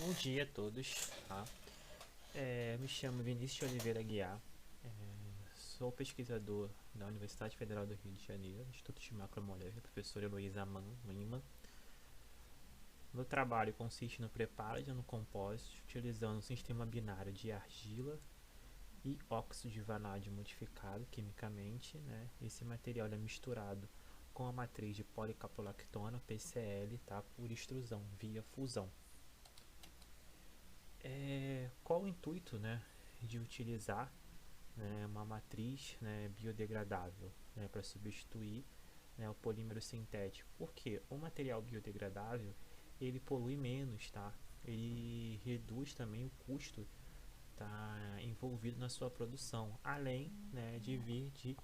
Bom dia a todos, tá? Me chamo Vinícius Oliveira Guiar, sou pesquisador da Universidade Federal do Rio de Janeiro, Instituto de Macromoléculas, professor Heloísa Lima. Meu trabalho consiste no preparo de compósito utilizando um sistema binário de argila e óxido de vanádio modificado quimicamente, né? Esse material é misturado com a matriz de policaprolactona, PCl, tá? Por extrusão, via fusão. Qual o intuito, né, de utilizar, né, uma matriz, né, biodegradável, né, para substituir, né, o polímero sintético? Porque o material biodegradável ele polui menos, tá? Ele reduz também o custo tá envolvido na sua produção, além, né, de vir de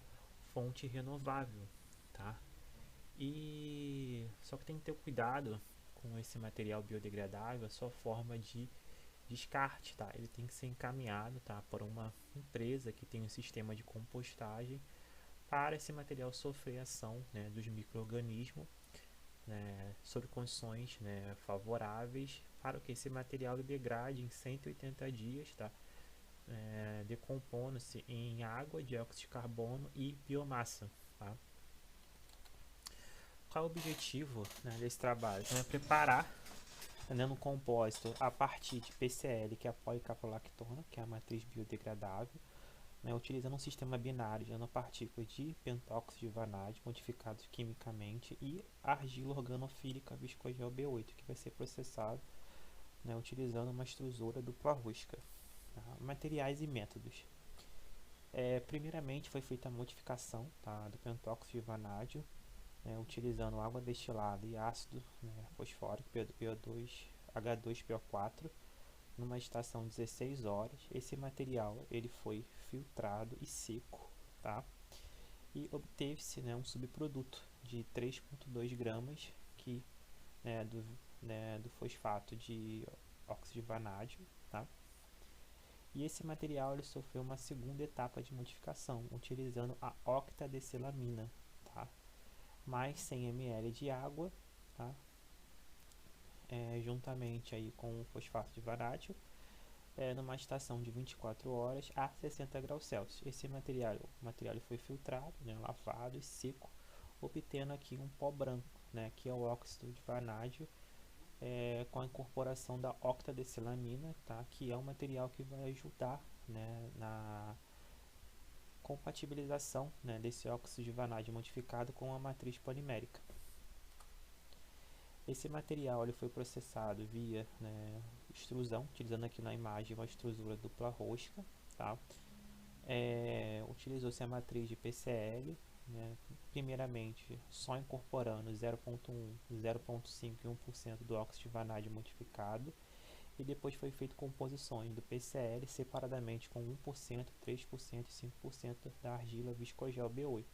fonte renovável, tá? E só que tem que ter cuidado com esse material biodegradável, a sua forma de descarte, tá? Ele tem que ser encaminhado, tá, para uma empresa que tem um sistema de compostagem para esse material sofrer ação, né, dos micro-organismos, né, sob condições, né, favoráveis para que esse material degrade em 180 dias, tá? Decompondo-se em água, dióxido de carbono e biomassa, tá? Qual é o objetivo, né, desse trabalho? Então, é preparar, né, no compósito a partir de PCl, que é a policaprolactona, que é a matriz biodegradável, né, utilizando um sistema binário de nanopartículas de pentóxido de vanádio modificados quimicamente e argila organofílica viscogel B8, que vai ser processado, né, utilizando uma extrusora dupla rosca. Tá? Materiais e métodos. Primeiramente foi feita a modificação, tá, do pentóxido de vanádio, né, utilizando água destilada e ácido, né, fosfórico, PO2, H2PO4, numa estação de 16 horas. Esse material ele foi filtrado e seco, tá? E obteve-se, né, um subproduto de 3,2 gramas que, do fosfato de óxido de vanádio, tá? E esse material ele sofreu uma segunda etapa de modificação, utilizando a octadecilamina, tá? Mais 100 ml de água, tá? Juntamente aí com o fosfato de vanádio, numa estação de 24 horas a 60 graus Celsius. Esse material, o material foi filtrado, né, lavado e seco, obtendo aqui um pó branco, né, que é o óxido de vanádio, com a incorporação da octadecilamina, tá, que é um material que vai ajudar, né, na compatibilização, né, desse óxido de vanádio modificado com a matriz polimérica. Esse material ele foi processado via, né, extrusão, utilizando aqui na imagem uma extrusora dupla rosca, tá? Utilizou-se a matriz de PCl, né, primeiramente só incorporando 0,1, 0,5 e 1% do óxido de vanádio modificado, e depois foi feito composições do PCl separadamente com 1%, 3% e 5% da argila viscogel B8.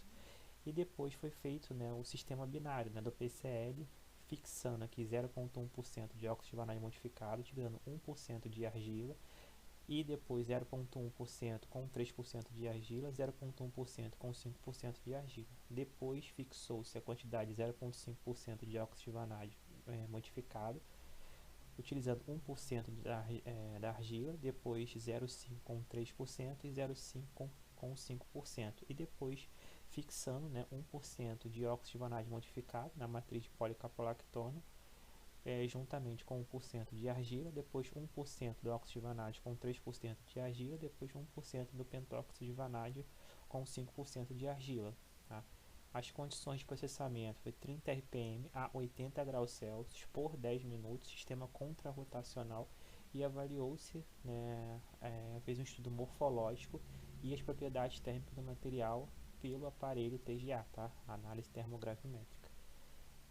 E depois foi feito, né, o sistema binário, né, do PCl, fixando aqui 0,1% de óxido de vanádio modificado, utilizando 1% de argila, e depois 0,1% com 3% de argila, 0,1% com 5% de argila. Depois fixou-se a quantidade de 0,5% de óxido de vanádio modificado, utilizando 1% da argila, depois 0,5% com 3% e 0,5% com 5%. E depois fixando, né, 1% de óxido de vanádio modificado na matriz de policaprolactona, juntamente com 1% de argila, depois 1% do óxido de vanádio com 3% de argila, depois 1% do pentóxido de vanádio com 5% de argila. Tá? As condições de processamento foi 30 RPM a 80 graus Celsius por 10 minutos, sistema contrarrotacional, e avaliou-se, né, fez um estudo morfológico e as propriedades térmicas do material pelo aparelho TGA, tá? Análise termogravimétrica,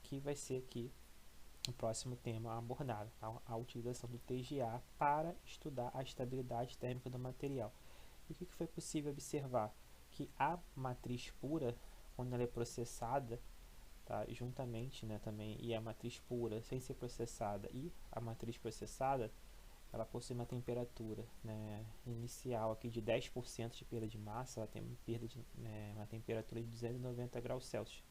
que vai ser aqui o próximo tema abordado, tá? A utilização do TGA para estudar a estabilidade térmica do material. E o que foi possível observar? Que a matriz pura, quando ela é processada, tá, juntamente, né, também, e a matriz pura sem ser processada e a matriz processada, ela possui uma temperatura, né, inicial aqui de 10% de perda de massa, ela tem uma temperatura de 290 graus Celsius.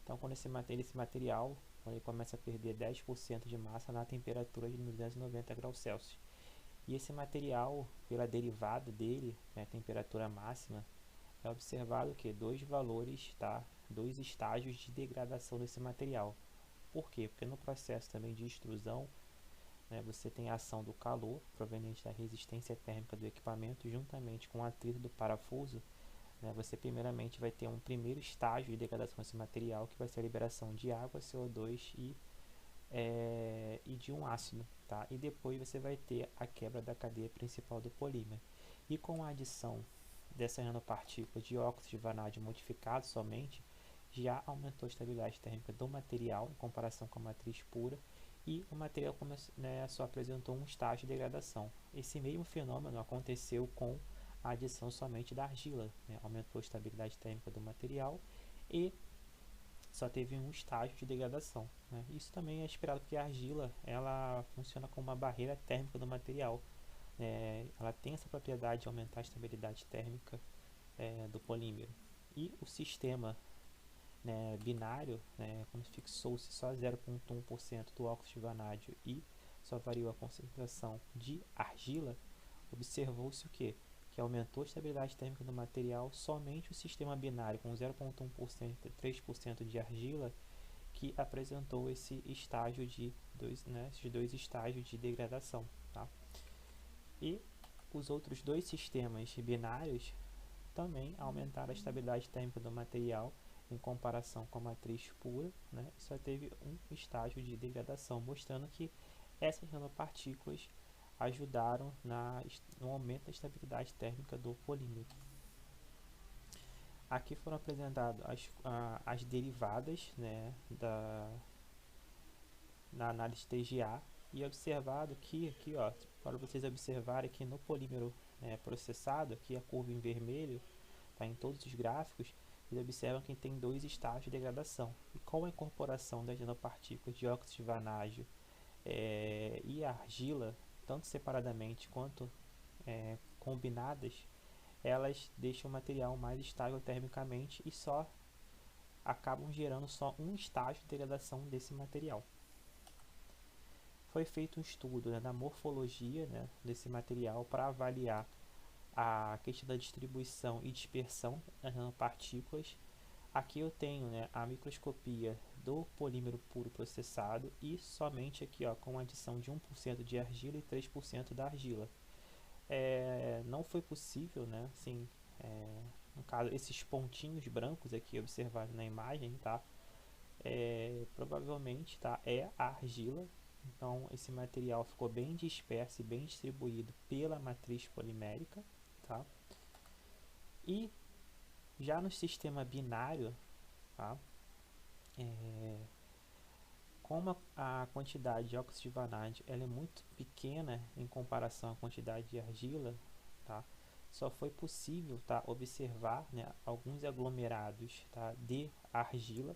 Então, quando esse material quando ele começa a perder 10% de massa na temperatura de 290 graus Celsius. E esse material, pela derivada dele, né, temperatura máxima, é observado que dois valores, tá? Dois estágios de degradação desse material. Por quê? Porque no processo também de extrusão, né, você tem a ação do calor proveniente da resistência térmica do equipamento juntamente com o atrito do parafuso, né, você primeiramente vai ter um primeiro estágio de degradação desse material, que vai ser a liberação de água, CO2 e de um ácido, tá? E depois você vai ter a quebra da cadeia principal do polímero. E com a adição dessa nanopartícula de óxido de vanádio modificado somente, já aumentou a estabilidade térmica do material em comparação com a matriz pura, e o material só apresentou um estágio de degradação. Esse mesmo fenômeno aconteceu com a adição somente da argila, né? Aumentou a estabilidade térmica do material e só teve um estágio de degradação, né? Isso também é esperado porque a argila ela funciona como uma barreira térmica do material, ela tem essa propriedade de aumentar a estabilidade térmica do polímero. E o sistema, né, binário, né, quando fixou-se só 0,1% do óxido de vanádio e só variou a concentração de argila, observou-se o quê? Que aumentou a estabilidade térmica do material somente o sistema binário com 0,1% e 3% de argila, que apresentou esse estágio de esses dois estágios de degradação, tá? E os outros dois sistemas binários também aumentaram a estabilidade térmica do material em comparação com a matriz pura, né? E só teve um estágio de degradação, mostrando que essas nanopartículas ajudaram no aumento da estabilidade térmica do polímero. Aqui foram apresentadas as derivadas, né, na análise TGA, e observado que aqui, ó, para vocês observarem que no polímero processado, aqui a curva em vermelho, tá, em todos os gráficos, eles observam que tem dois estágios de degradação. E com a incorporação das nanopartículas de óxido de vanádio e argila, tanto separadamente quanto combinadas, elas deixam o material mais estável termicamente e só acabam gerando só um estágio de degradação desse material. Foi feito um estudo, né, da morfologia, né, desse material para avaliar a questão da distribuição e dispersão das nanopartículas. Aqui eu tenho, né, a microscopia do polímero puro processado e somente aqui, ó, com adição de 1% de argila e 3% da argila. Não foi possível, né, assim, no caso, esses pontinhos brancos aqui observados na imagem, tá, provavelmente, tá, é a argila. Então esse material ficou bem disperso e bem distribuído pela matriz polimérica, tá? E já no sistema binário, tá, como a quantidade de óxido de vanádio ela é muito pequena em comparação à quantidade de argila, tá, só foi possível, tá, observar, né, alguns aglomerados, tá, de argila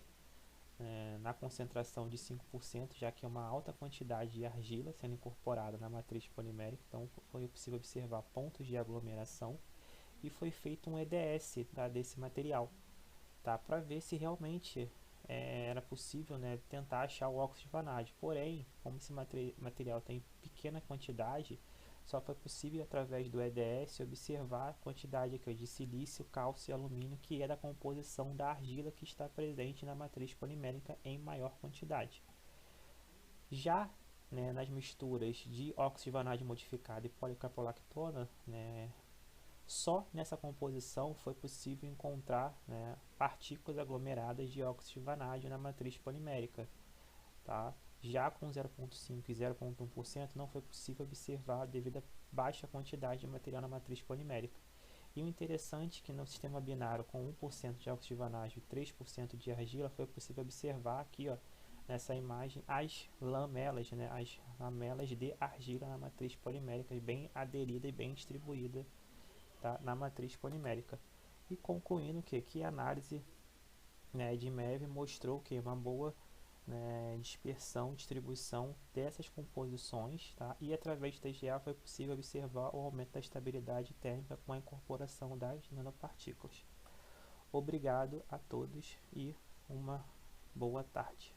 na concentração de 5%, já que é uma alta quantidade de argila sendo incorporada na matriz polimérica. Então foi possível observar pontos de aglomeração e foi feito um EDS, tá, desse material, tá, para ver se realmente era possível, né, tentar achar o óxido de vanádio. Porém, como esse material tem pequena quantidade, só foi possível através do EDS observar a quantidade aqui de silício, cálcio e alumínio, que é da composição da argila que está presente na matriz polimérica em maior quantidade. Já, né, nas misturas de óxido de vanádio modificado e policarbolactona, né, só nessa composição foi possível encontrar, né, partículas aglomeradas de óxido de vanádio na matriz polimérica, tá? Já com 0,5% e 0,1% não foi possível observar devido à baixa quantidade de material na matriz polimérica. E o interessante é que no sistema binário com 1% de óxido de vanádio e 3% de argila foi possível observar aqui, ó, nessa imagem, as lamelas, né, as lamelas de argila na matriz polimérica bem aderida e bem distribuída, tá, na matriz polimérica. E concluindo que a análise, né, de MEV mostrou que uma boa, né, dispersão, distribuição dessas composições, tá? E através do TGA foi possível observar o aumento da estabilidade térmica com a incorporação das nanopartículas. Obrigado a todos e uma boa tarde.